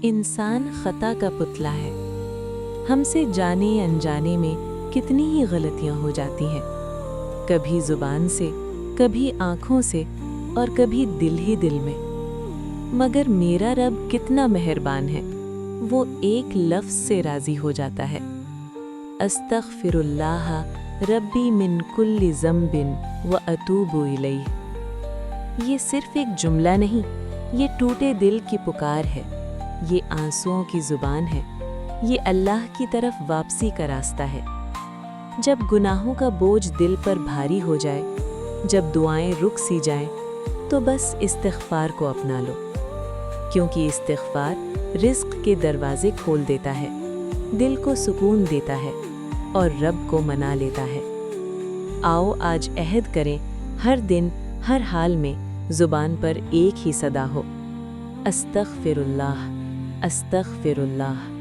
انسان خطا کا پتلا ہے۔ ہم سے جانے انجانے میں کتنی ہی غلطیاں ہو جاتی ہیں، کبھی زبان سے، کبھی آنکھوں سے اور کبھی دل ہی دل میں۔ مگر میرا رب کتنا مہربان ہے، وہ ایک لفظ سے راضی ہو جاتا ہے۔ استغفر اللہ ربی من کل ذنب واتوب الیہ۔ یہ صرف ایک جملہ نہیں، یہ ٹوٹے دل کی پکار ہے، یہ آنسوؤں کی زبان ہے، یہ اللہ کی طرف واپسی کا راستہ ہے۔ جب گناہوں کا بوجھ دل پر بھاری ہو جائے، جب دعائیں رک سی جائیں، تو بس استغفار کو اپنا لو، کیونکہ استغفار رزق کے دروازے کھول دیتا ہے، دل کو سکون دیتا ہے اور رب کو منا لیتا ہے۔ آؤ آج عہد کریں، ہر دن ہر حال میں زبان پر ایک ہی صدا ہو، استغفر اللہ، استغفر اللہ۔